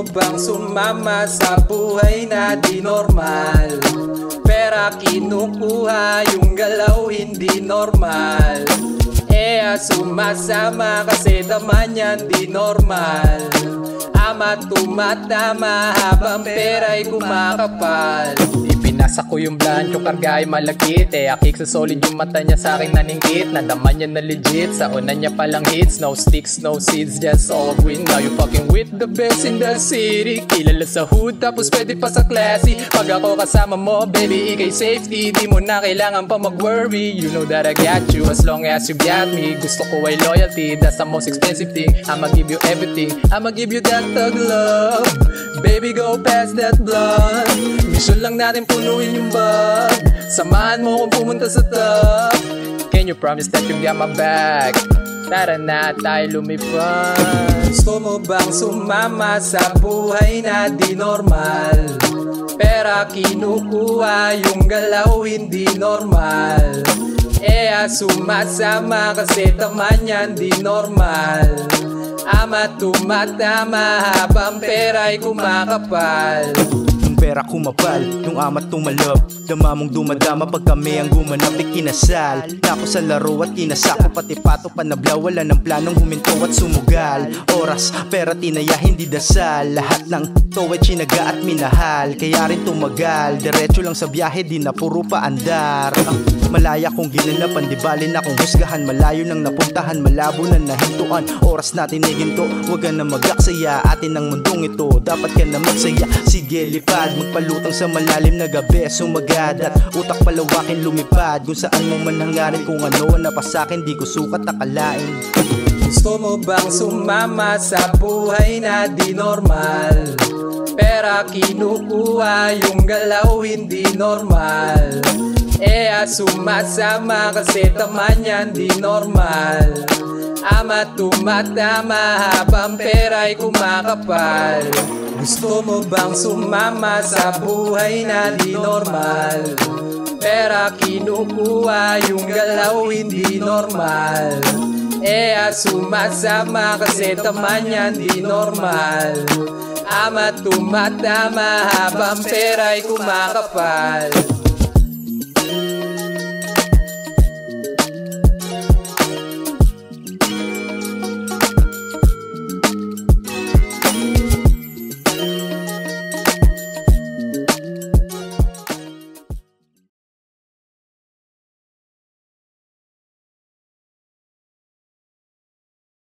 mo bang sumama sa buhay na di normal? Pera kinukuha, yung galaw hindi normal. Sumasama kasi naman yan di normal. Ama tumatama habang pera'y kumakapal. Ipinasa ko yung blancho, karga ay malagkit. Akik sa solid yung mata niya sa akin naningkit. Nadaman niya na legit, sa una niya palang hits. No sticks, no seeds, just all green. Now you fucking with the best in the city. Kilala sa hood, tapos pwede pa sa classy. Pag ako kasama mo, baby, ikay safety. Di mo na kailangan pa mag-worry. You know that I got you as long as you got me. Gusto ko ay loyalty, that's the most expensive thing. I'ma give you everything, I'ma give you that thug love. Baby, go past that blood. Mission lang natin punuin yung bag. Samahan mo kung pumunta sa top. Can you promise that you got my back? Tara na tayo lumipad. Gusto mo bang sumama sa buhay na di normal? Pera kinukuha, yung galaw hindi normal. Sumasama kasi taman yan di normal. Ama tumatama habang pera'y kumakapal. Nung pera kumapal, nung ama't tumalab, dama mong dumadama pag kami ang gumanap ikinasal. Nako sa laro at kinasako, pati pato panablaw, wala ng planong huminto at sumugal. Oras, pera, tinaya, hindi dasal. Lahat ng to ay tsinaga at minahal, kaya rin tumagal. Diretso lang sa biyahe, di na puro paandar. Malaya kong ginanapan, di bali na kong husgahan. Malayo nang napuntahan, malabo na nahintuan. Oras natin ay ginto, wag ka na magaksaya. Atin ang mundong ito, dapat ka na magsaya. Sige lipad, magpalutang sa malalim na gabi. Sumagad at utak palawakin lumipad. Kung saan mo man hangarin, kung ano ang napasakin, di ko sukat akalain. Gusto mo bang sumama sa buhay na di normal? Pera kinukuha, yung galaw hindi normal. Sumasama kasi taman yan di normal. Ama tumatama habang pera'y kumakapal. Gusto mo bang sumama sa buhay na di normal? Pera kinukuha, yung galaw hindi normal. Sumasama kasi taman yan di normal. Ama tumatama habang pera'y kumakapal.